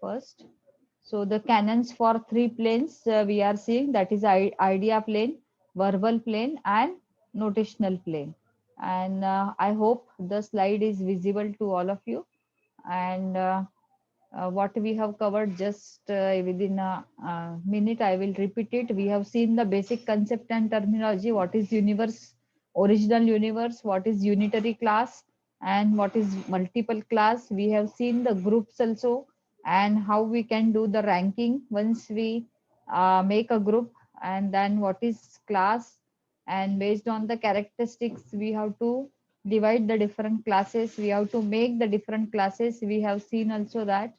first. So the canons for three planes we are seeing, that is idea plane, verbal plane, and notational plane. And I hope the slide is visible to all of you. And what we have covered just within a minute, I will repeat it. We have seen the basic concept and terminology. What is universe, original universe? What is unitary class? And what is multiple class? We have seen the groups also, and how we can do the ranking once we make a group, and then what is class, and based on the characteristics we have to divide the different classes, we have to make the different classes. We have seen also that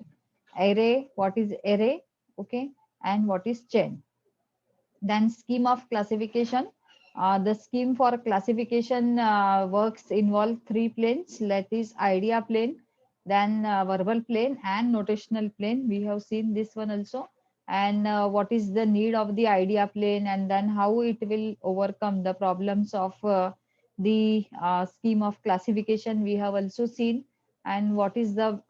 array, what is array, okay, and what is chain. Then scheme of classification. The scheme for classification works involve three planes, that is idea plane, then verbal plane, and notational plane. We have seen this one also. And what is the need of the idea plane, and then how it will overcome the problems of the scheme of classification, we have also seen. And what is the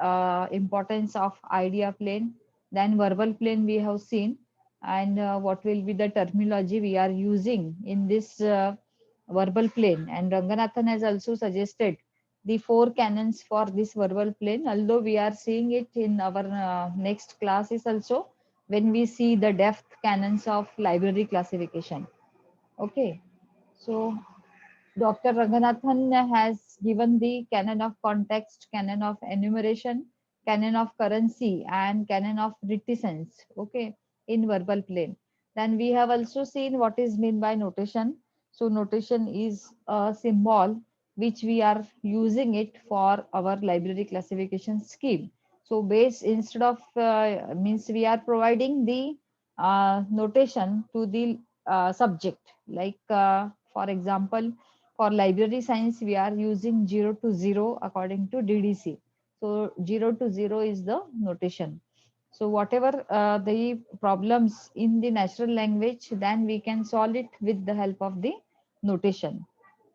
importance of idea plane, then verbal plane we have seen. And what will be the terminology we are using in this verbal plane. And Ranganathan has also suggested the four canons for this verbal plane, although we are seeing it in our next classes also, when we see the depth canons of library classification. Okay, so Dr. Ranganathan has given the canon of context, canon of enumeration, canon of currency, and canon of reticence, okay, in verbal plane. Then we have also seen what is meant by notation. So notation is a symbol which we are using it for our library classification scheme. So base, instead of means we are providing the notation to the subject, like for example, for library science, we are using 0 to 0 according to DDC. So 0 to 0 is the notation. So whatever the problems in the natural language, then we can solve it with the help of the notation.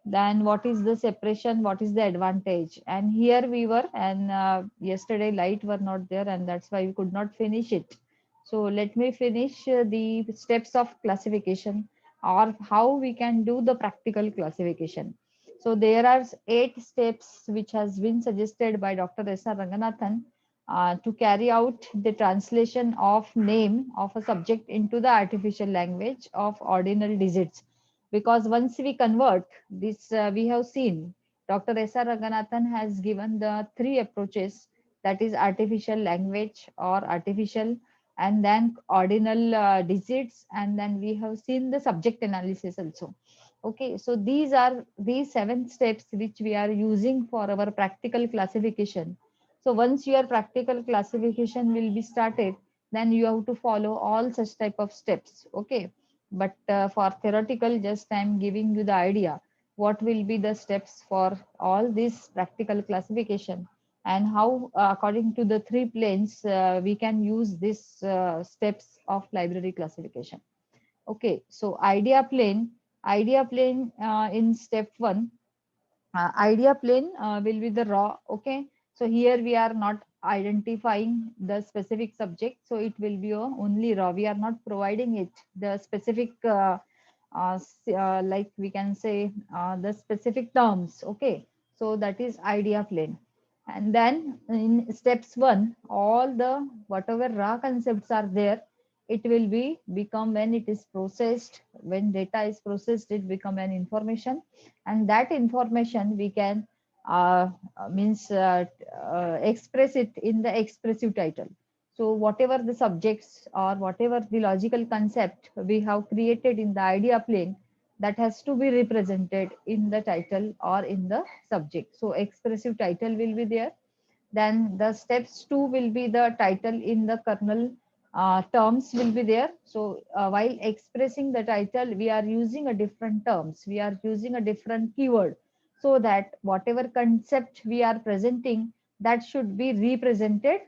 Then what is the separation? What is the advantage? And here we were, and yesterday light were not there, and that's why we could not finish it. So let me finish the steps of classification, or how we can do the practical classification. So there are 8 steps which has been suggested by Dr. S.R. Ranganathan to carry out the translation of name of a subject into the artificial language of ordinal digits. Because once we convert this, we have seen Dr. S.R. Ranganathan has given the 3 approaches, that is artificial language or artificial, and then ordinal digits, and then we have seen the subject analysis also. Okay, so these are these 7 steps which we are using for our practical classification. So once your practical classification will be started, then you have to follow all such type of steps. Okay, but for theoretical, just I'm giving you the idea what will be the steps for all this practical classification, and how according to the 3 planes we can use these steps of library classification. Okay, so idea plane in step 1, idea plane will be the raw. Okay, so here we are not identifying the specific subject, so it will be only raw. We are not providing it the specific like we can say the specific terms. Okay, so that is idea plane. And then in steps 1, all the whatever raw concepts are there, it will be become, when it is processed, when data is processed, it become an information. And that information we can means express it in the expressive title. So whatever the subjects or whatever the logical concept we have created in the idea plane, that has to be represented in the title or in the subject. So expressive title will be there. Then the steps 2 will be the title in the kernel terms will be there. So while expressing the title, we are using a different terms. We are using a different keyword, so that whatever concept we are presenting, that should be represented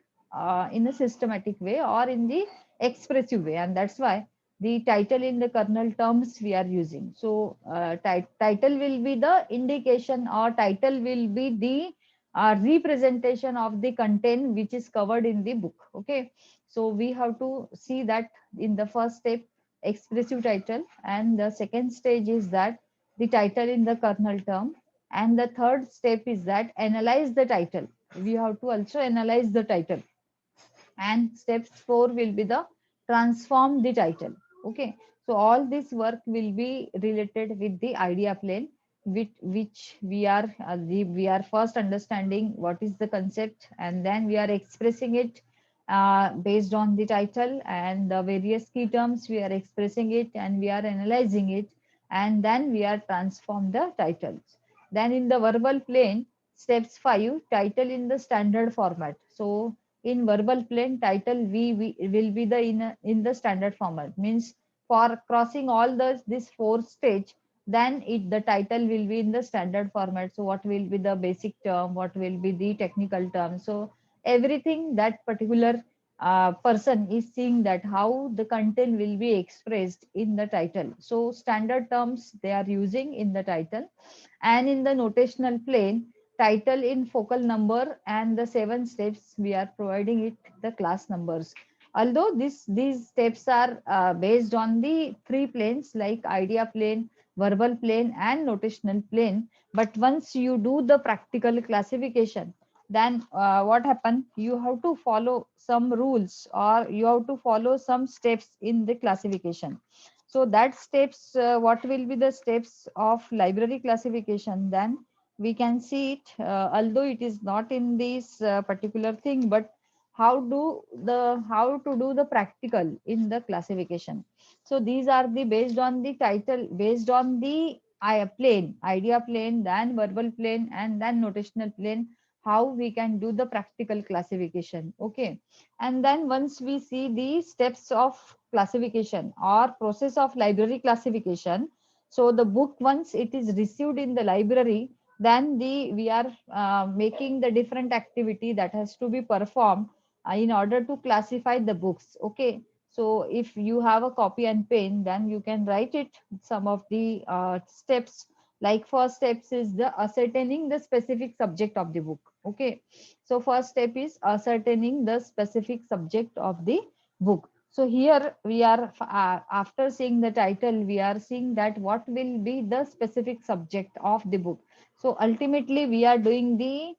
in a systematic way or in the expressive way. And that's why the title in the kernel terms we are using. So title will be the indication, or title will be the representation of the content which is covered in the book. Okay, so we have to see that in the first step, expressive title, and the second stage is that the title in the kernel term, and the third step is that analyze the title. We have to also analyze the title, and steps 4 will be the transform the title. Okay, so all this work will be related with the idea plane, with which we are first understanding what is the concept, and then we are expressing it based on the title and the various key terms. We are expressing it and we are analyzing it, and then we are transform the titles. Then in the verbal plane, steps 5, title in the standard format. So in verbal plane, title we will be the in the standard format, means for crossing all this four stage, then the title will be in the standard format. So what will be the basic term, what will be the technical term, so everything that particular person is seeing, that how the content will be expressed in the title. So standard terms they are using in the title. And in the notational plane, title in focal number, and the 7 steps we are providing it the class numbers. Although these steps are based on the three planes like idea plane, verbal plane, and notational plane, but once you do the practical classification, then what happen, you have to follow some rules, or you have to follow some steps in the classification. So that steps, what will be the steps of library classification, then we can see it, although it is not in this particular thing, but how to do the practical in the classification. So these are the based on the title, based on the plane, idea plane, then verbal plane, and then notational plane, how we can do the practical classification. Okay, and then once we see the steps of classification or process of library classification, so the book, once it is received in the library, then we are making the different activity that has to be performed in order to classify the books. Okay, so if you have a copy and pen, then you can write it, some of the steps. Like first steps is the ascertaining the specific subject of the book. Okay, so first step is ascertaining the specific subject of the book. So here we are, after seeing the title, we are seeing that what will be the specific subject of the book. So ultimately we are doing the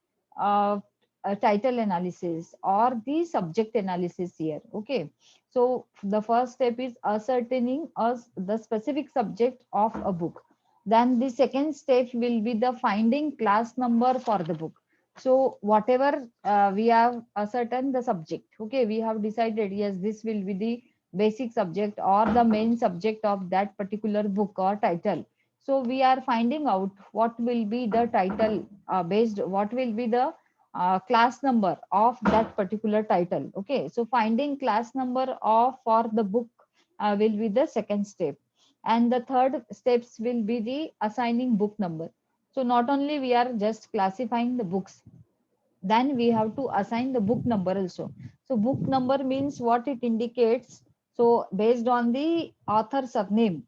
title analysis or the subject analysis here. Okay, so the first step is ascertaining us the specific subject of a book. Then the second step will be the finding class number for the book. So whatever we have ascertained the subject, okay, we have decided, yes, this will be the basic subject or the main subject of that particular book or title. So we are finding out what will be the title, based what will be the class number of that particular title. Okay, so finding class number of for the book will be the second step, and the third steps will be the assigning book number. So not only we are just classifying the books, then we have to assign the book number also. So book number means what it indicates, so based on the author surname.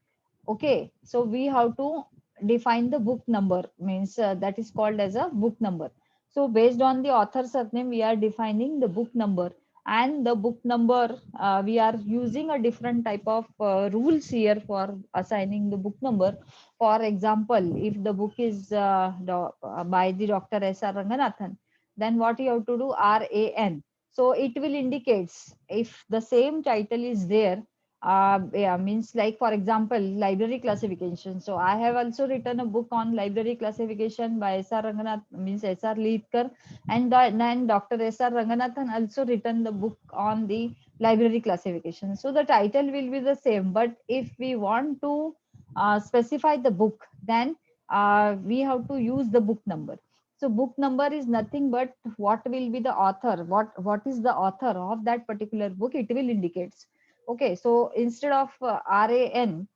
Okay, so we have to define the book number, means that is called as a book number. So based on the author surname, we are defining the book number. And the book number, we are using a different type of rules here for assigning the book number. For example, if the book is by the Dr. S.R. Ranganathan, then what you have to do, RAN. So it will indicates if the same title is there. Yeah, means like for example, library classification. So I have also written a book on library classification by S.R. Ranganath, means S.R. Leadkar, and then Dr. S.R. Ranganathan also written the book on the library classification. So the title will be the same, but if we want to specify the book, then we have to use the book number. So book number is nothing but what will be the author, what is the author of that particular book, it will indicates. Okay, so instead of RAN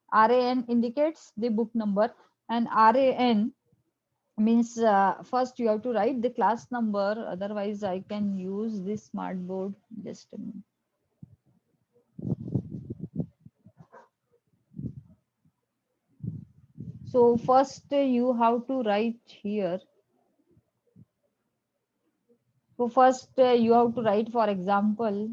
indicates the book number, and RAN means first you have to write the class number, otherwise I can use this smart board. Just a minute. So first you have to write here So first you have to write, for example,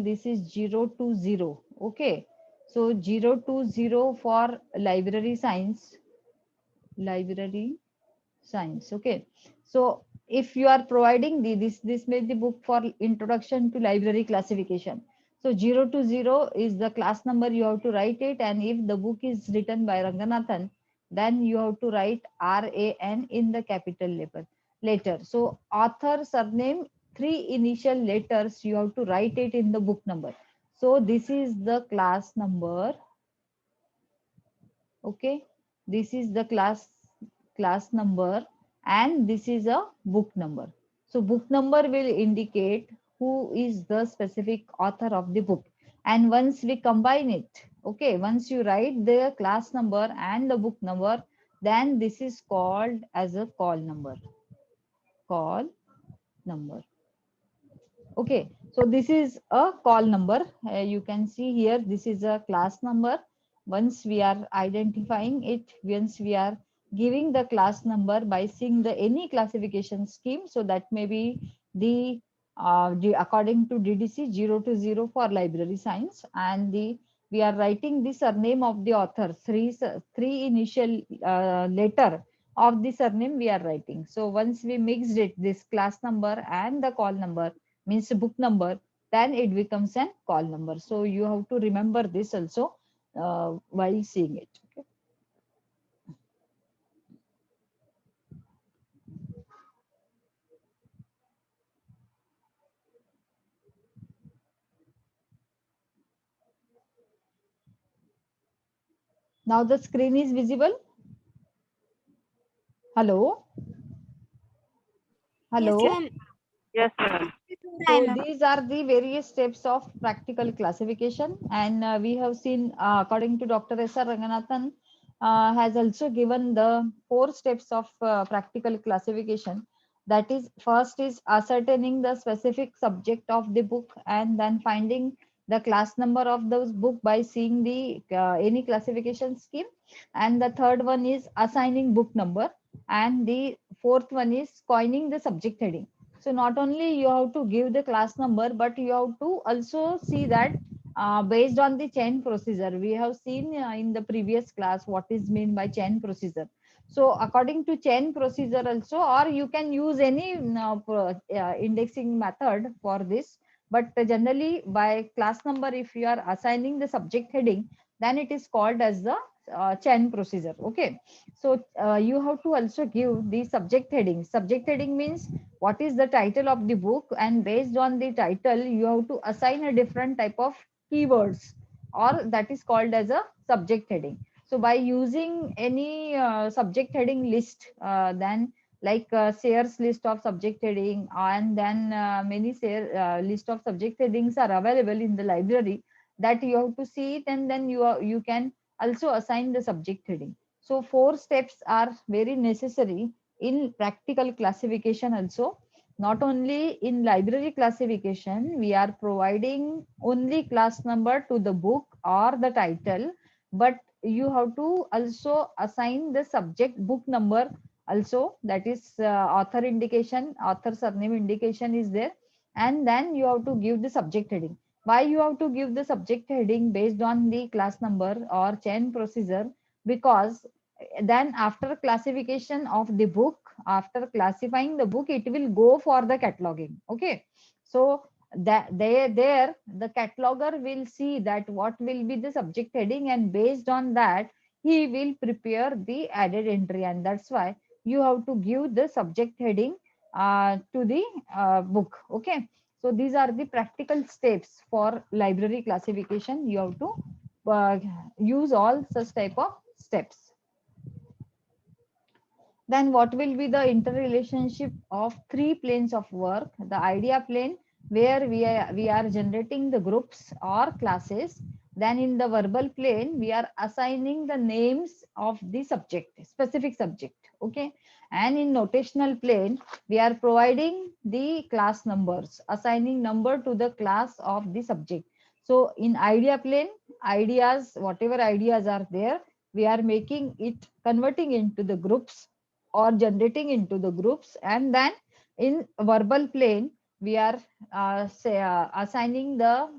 this is 0 to 0. Okay. So 0 to 0 for library science, library science. Okay. So if you are providing this may be the book for introduction to library classification. So 0 to 0 is the class number, you have to write it. And if the book is written by Ranganathan, then you have to write RAN in the capital letter. So author surname, three initial letters, you have to write it in the book number. So this is the class number. Okay, this is the class number, and this is a book number. So book number will indicate who is the specific author of the book. And once we combine it, okay, once you write the class number and the book number, then this is called as a call number. Call number. Okay, so this is a call number. You can see here, this is a class number. Once we are identifying it, once we are giving the class number by seeing the any classification scheme, so that may be according to DDC 0 to 0 for library science, and we are writing the surname of the author, three initial letter of the surname we are writing. So once we mixed it, this class number and the call number, means book number, then it becomes a call number. So you have to remember this also while seeing it. Okay. Now the screen is visible. Hello. Yes, Hello. ma'am. Yes, ma'am. So these are the various steps of practical classification, and we have seen, according to Dr. S.R. Ranganathan, has also given the 4 steps of practical classification. That is, first is ascertaining the specific subject of the book, and then finding the class number of those book by seeing the any classification scheme. And the third one is assigning book number, and the fourth one is coining the subject heading. So not only you have to give the class number, but you have to also see that based on the chain procedure. We have seen in the previous class what is meant by chain procedure. So according to chain procedure also, or you can use any indexing method for this. But generally by class number, if you are assigning the subject heading, then it is called as the chain procedure. Okay. So you have to also give the subject heading. Subject heading means what is the title of the book, and based on the title you have to assign a different type of keywords, or that is called as a subject heading. So by using any subject heading list, then like Sayre's list of subject heading, and then many Sayre list of subject headings are available in the library, that you have to see it, and then you can also assign the subject heading. So 4 steps are very necessary in practical classification also. Not only in library classification, we are providing only class number to the book or the title, but you have to also assign the subject book number also. That is author indication, author surname indication is there. And then you have to give the subject heading. Why you have to give the subject heading based on the class number or chain procedure? Because then after classification of the book, after classifying the book, it will go for the cataloging. Okay. So that there the cataloger will see that what will be the subject heading, and based on that he will prepare the added entry. And that's why you have to give the subject heading to the book. Okay. So these are the practical steps for library classification. You have to uh, use all such type of steps. Then what will be the interrelationship of 3 planes of work? The idea plane, where we are generating the groups or classes. Then in the verbal plane, we are assigning the names of the subject, specific subject. Okay. And in notational plane, we are providing the class numbers, assigning number to the class of the subject. So in idea plane, ideas, whatever ideas are there, we are making it, converting into the groups or generating into the groups. And then in verbal plane, we are assigning the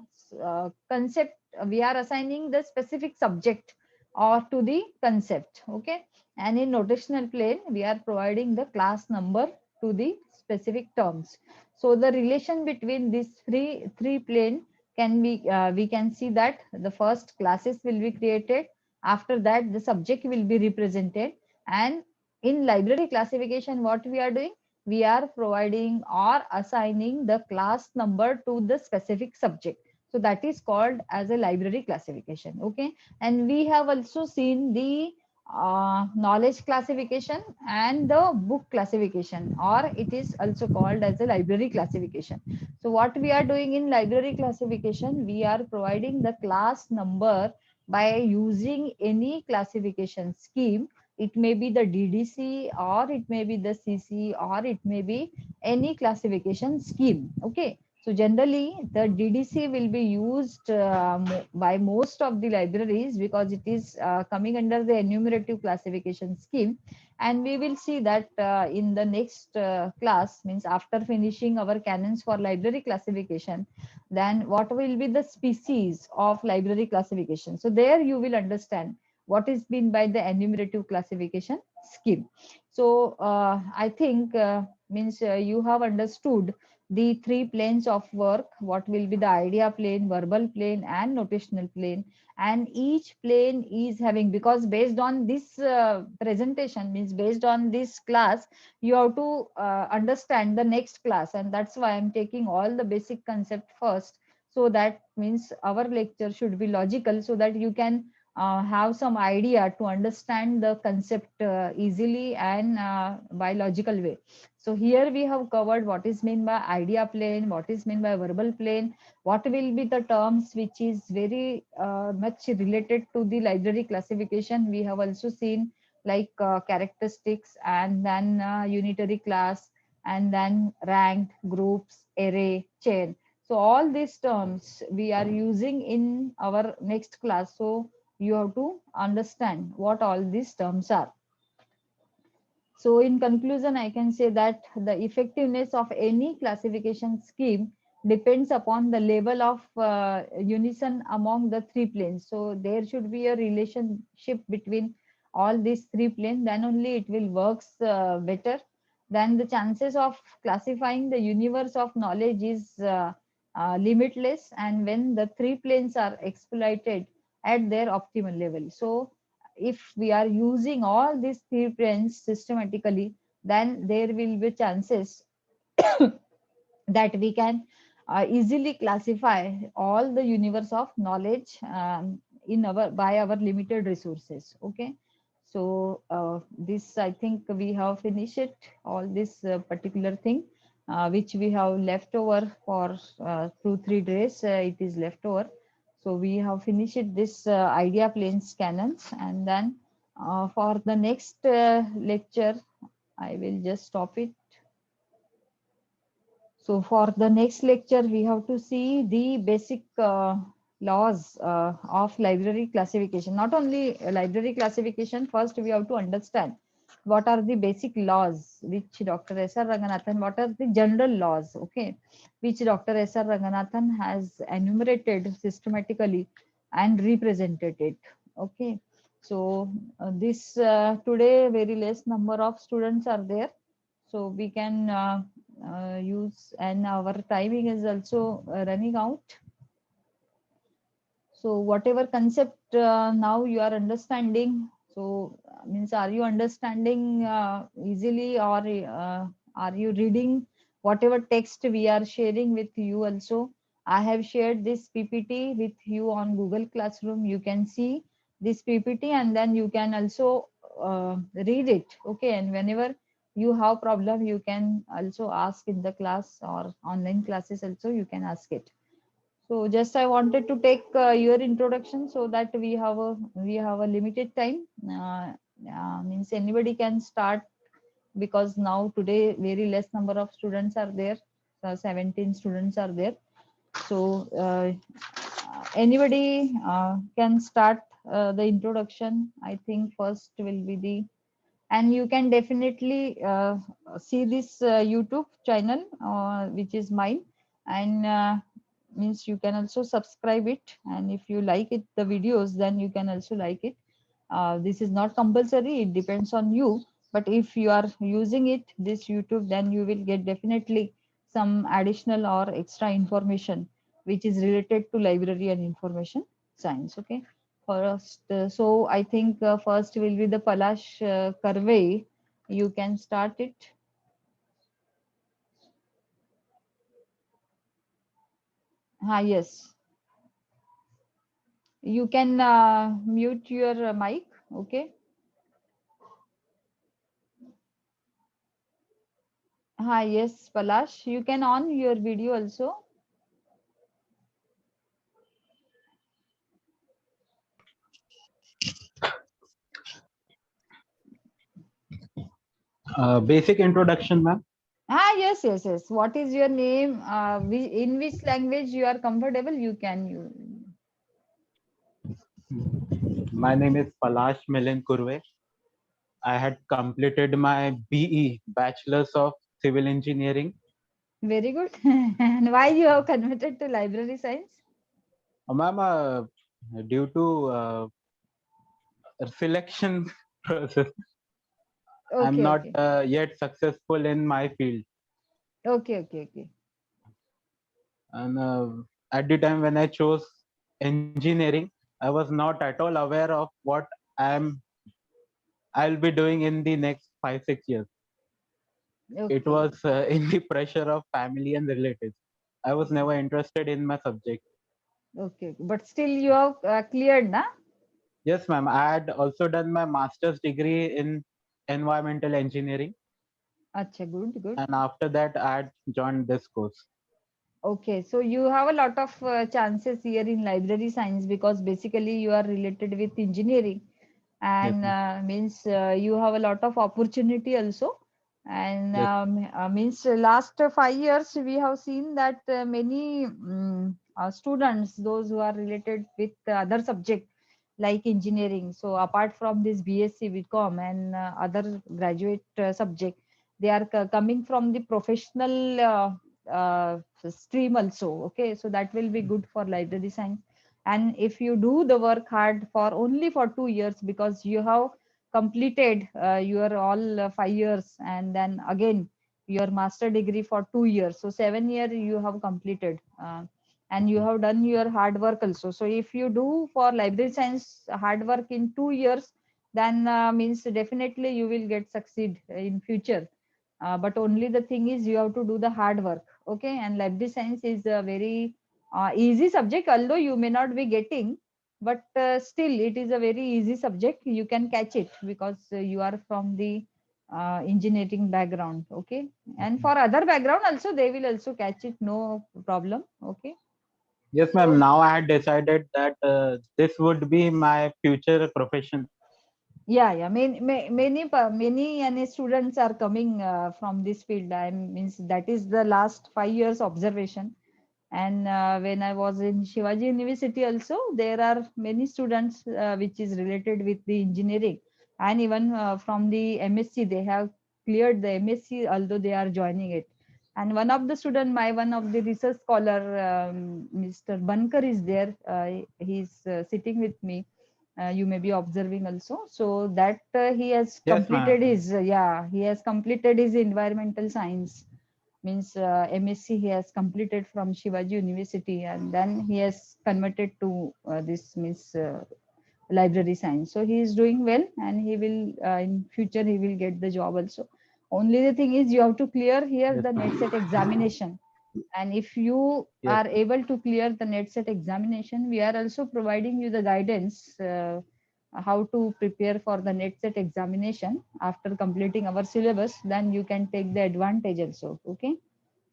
concept, we are assigning the specific subject or to the concept. Okay. And in notational plane, we are providing the class number to the specific terms. So the relation between these three plane can be, we can see that the first classes will be created. After that, the subject will be represented. And in library classification, what we are doing, we are providing or assigning the class number to the specific subject. So that is called as a library classification. Okay. And we have also seen the knowledge classification and the book classification, or it is also called as a library classification. So what we are doing in library classification, we are providing the class number by using any classification scheme. It may be the DDC, or it may be the CC, or it may be any classification scheme. Okay. So generally, the DDC will be used by most of the libraries because it is coming under the enumerative classification scheme. And we will see that in the next class, means after finishing our canons for library classification, then what will be the species of library classification. So there you will understand what is meant by the enumerative classification scheme. So I think means you have understood the three planes of work, what will be the idea plane, verbal plane, and notational plane. And each plane is having, because based on this presentation, means based on this class, you have to understand the next class. And that's why I'm taking all the basic concept first. So that means our lecture should be logical, so that you can have some idea to understand the concept easily and by logical way. So here we have covered what is meant by idea plane, what is meant by verbal plane, what will be the terms which is very much related to the library classification. We have also seen like characteristics, and then unitary class, and then ranked, groups, array, chain. So all these terms we are using in our next class. So you have to understand what all these terms are. So in conclusion, I can say that the effectiveness of any classification scheme depends upon the level of unison among the three planes. So there should be a relationship between all these three planes, then only it will works better. Then the chances of classifying the universe of knowledge is limitless, and when the three planes are exploited at their optimal level. So if we are using all these three planes systematically, then there will be chances that we can easily classify all the universe of knowledge in our by our limited resources. Okay. So this, I think we have finished it, all this particular thing which we have left over for 2 3 days, it is left over. So we have finished this idea planes canons. And then for the next lecture, I will just stop it. So for the next lecture, we have to see the basic laws of library classification. Not only library classification, first we have to understand what are the basic laws which Dr. S.R. Ranganathan, what are the general laws, okay, which Dr. S.R. Ranganathan has enumerated systematically and represented it. Okay. So this today very less number of students are there. So we can use, and our timing is also running out. So whatever concept now you are understanding, so means are you understanding easily, or are you reading whatever text we are sharing with you also? I have shared this PPT with you on Google Classroom. You can see this PPT, and then you can also read it. Okay. And whenever you have problem, you can also ask in the class or online classes also, you can ask it. So just I wanted to take your introduction, so that we have a limited time. Means anybody can start, because now today very less number of students are there. 17 students are there. So anybody can start the introduction. I think first will be the, and you can definitely see this YouTube channel, which is mine, and means you can also subscribe it, and if you like it the videos, then you can also like it. This is not compulsory, it depends on you, but if you are using it this YouTube, then you will get definitely some additional or extra information which is related to library and information science. Okay, first so I think first will be the Palash Karve. You can start it. Yes, you can mute your mic. Okay. Yes, Palash, you can on your video also. Basic introduction, ma'am. Yes, yes, yes. What is your name? In which language you are comfortable, you can use. My name is Palash Milind Kurve. I had completed my BE, Bachelor's of Civil Engineering. Very good. And why you have converted to library science? Ma'am, due to selection process, I'm Okay, not okay. yet successful in my field. Okay, okay, okay. And at the time when I chose engineering, I was not at all aware of what I'm I'll be doing in the next 5 6 years. It Okay, was in the pressure of family and relatives. I was never interested in my subject. okay. But still you have cleared, na? Yes, ma'am. I had also done my master's degree in environmental engineering, Acha, good, good. and after that, I had joined this course. Okay, so you have a lot of chances here in library science because basically you are related with engineering, Yes, and ma'am. means you have a lot of opportunity also, and Yes, means last 5 years we have seen that many students, those who are related with other subject like engineering, so apart from this BSc BCom and other graduate subject, they are coming from the professional stream also. Okay, so that will be good for library science. And if you do the work hard for only for 2 years, because you have completed your all 5 years, and then again your master degree for 2 years, so 7 year you have completed, and you have done your hard work also. So if you do for library science hard work in 2 years, then means definitely you will get succeed in future. But only the thing is you have to do the hard work. Okay, and library science is a very easy subject, although you may not be getting, but still it is a very easy subject, you can catch it because you are from the engineering background. Okay, and for other background also they will also catch it, no problem. Okay, yes, ma'am. so Now I had decided that this would be my future profession. yeah, many and students are coming from this field. I means that is the last 5 years observation. And when I was in Shivaji University also, there are many students which is related with the engineering, and even from the MSc, they have cleared the MSc, although they are joining it. And one of the student, my one of the research scholar, Mr. Bankar is there. He's sitting with me. You may be observing also. So that he has Yes, completed ma'am. his, he has completed his environmental science, means MSc he has completed from Shivaji University, and then he has converted to this means library science. So he is doing well, and he will in future he will get the job also. Only the thing is you have to clear here Yes, the net ma'am. set examination, and if you Yes, are able to clear the net set examination, we are also providing you the guidance how to prepare for the net set examination after completing our syllabus. Then you can take the advantage also. Okay,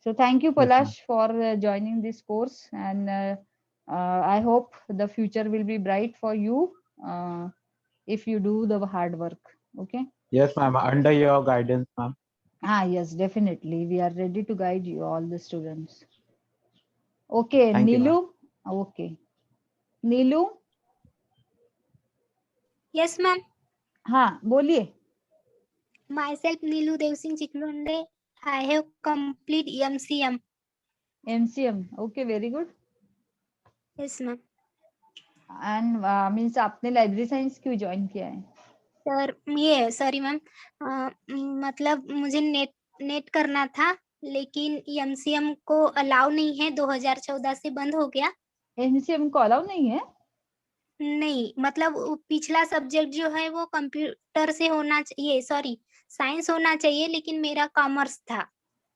so thank you, yes, ma'am. Palash, for joining this course, and I hope the future will be bright for you if you do the hard work. Okay. Yes, ma'am. Under your guidance, ma'am. Yes, definitely. We are ready to guide you, all the students. Okay, Thank you, ma'am. Nilu. Okay, Nilu. Yes, ma'am. हाँ बोलिए. Myself Nilu Devsingh Chiklonde. I have complete MCM. MCM. Okay, very good. Yes, ma'am. And means आपने library science क्यों join किया है? Sir ये sorry ma'am, मतलब मुझे net करना था, लेकिन MCM को अलाउ नहीं है, 2014 से बंद हो गया. MCM को अलाउ नहीं है? नहीं, मतलब पिछला सब्जेक्ट जो है वो कंप्यूटर से होना चाहिए, सॉरी साइंस होना चाहिए, लेकिन मेरा कॉमर्स था.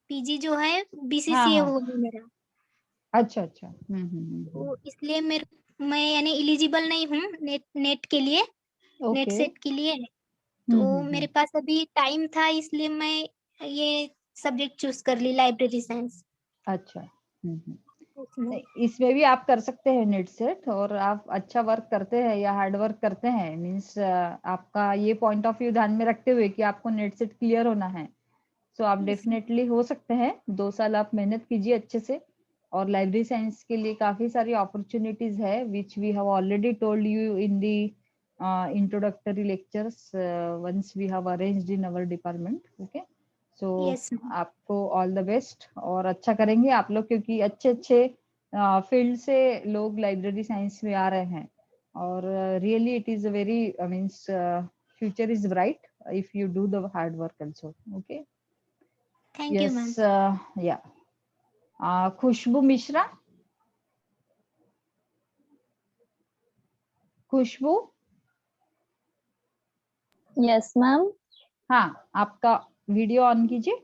पीजी जो है हाँ BCCA हाँ. होगा मेरा. अच्छा अच्छा. तो इसलिए मैं यानी एलिजिबल नहीं हूँ नेट के लिए, नेट ओके. सेट के लिए. तो मेरे पास अभी टाइम था, इसलिए मैं ये सब्जेक्ट चूज कर ली, लाइब्रेरी साइंस. अच्छा. नहीं, इसमें भी आप कर सकते हैं नेट सेट, और आप अच्छा वर्क करते हैं या हार्ड वर्क करते हैं, मीन्स आपका ये पॉइंट ऑफ व्यू ध्यान में रखते हुए कि आपको नेट सेट क्लियर होना है, सो आप डेफिनेटली हो सकते हैं. 2 साल आप मेहनत कीजिए अच्छे से, और लाइब्रेरी साइंस के लिए काफी सारी अपॉर्चुनिटीज है which we have already told you in the introductory lectures once we have arranged in our department. Okay, so Yes, ma'am. आपको ऑल द बेस्ट, और अच्छा करेंगे आप लोग, क्योंकि अच्छे अच्छे फील्ड से लोग लाइब्रेरी साइंस में आ रहे हैं, और really it is a very means future is bright if you do the hard work also. Okay. Thank you, ma'am. Yes. Yeah. Khushboo Mishra. Khushboo. Yes ma'am. हाँ, आपका वीडियो ऑन कीजिए.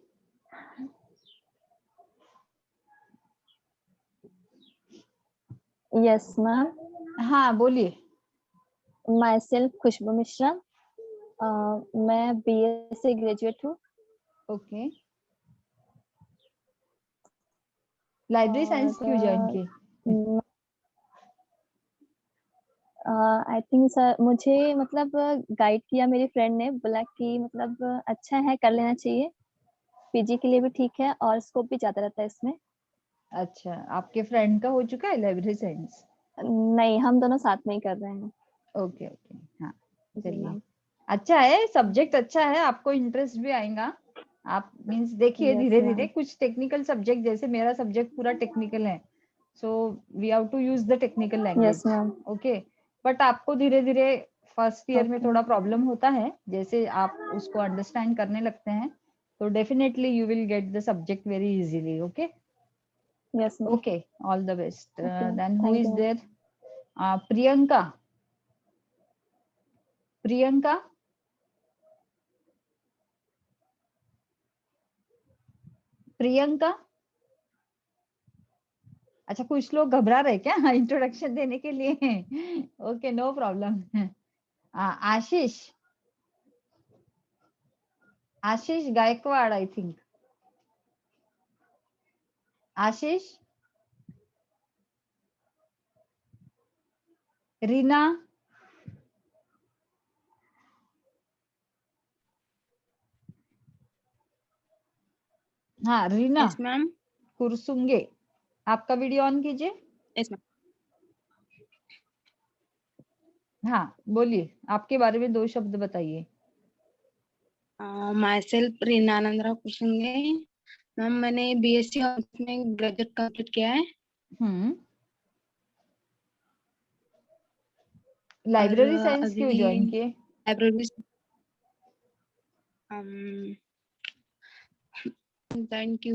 Yes ma'am. हाँ बोलिए. Myself Khushboo Mishra. मैं BSc ग्रेजुएट हूँ. Okay. Library science क्यों join की? I think sir मुझे मतलब गाइड किया मेरी फ्रेंड ने, बोला कि मतलब अच्छा है, कर लेना चाहिए, पीजी के लिए भी ठीक है और स्कोप भी ज्यादा रहता है इसमें. अच्छा, आपके फ्रेंड का हो चुका है लाइब्रेरी साइंस? नहीं, हम दोनों साथ में ही कर रहे हैं. Okay okay. हाँ जी चलिए, मैम. अच्छा है, सब्जेक्ट अच्छा है, आपको इंटरेस्ट भी आएगा. आप मीन्स देखिए Yes, धीरे ma'am. धीरे कुछ टेक्निकल सब्जेक्ट, जैसे मेरा सब्जेक्ट पूरा टेक्निकल है, so we have to use the technical language. Yes, ma'am. Okay, but आपको धीरे धीरे फर्स्ट ईयर में Okay. थोड़ा प्रॉब्लम होता है, जैसे आप उसको अंडरस्टैंड करने लगते हैं, तो definitely you will get the subject very easily. Okay. Yes, ma'am. Okay, all the best. Okay, then who thank is you, ma'am. There? Priyanka. Priyanka. Priyanka. अच्छा, कुछ लोग घबरा रहे क्या इंट्रोडक्शन देने के लिए? Okay, no problem. Ashish. Ashish Gaikwad, I think. Ashish. Reena. हाँ रीना. Yes ma'am. कुरसुंगे. आपका वीडियो ऑन कीजिए. Yes ma'am. हाँ बोलिए, आपके बारे में 2 शब्द बताइए. Myself Reena Anandrao Kushunge. Ma'am मैंने BSc ऑनर्स में ग्रेजुएट कंप्लीट किया है. लाइब्रेरी और साइंस क्यों ज्वाइन किए? लाइब्रेरी ज्वाइन की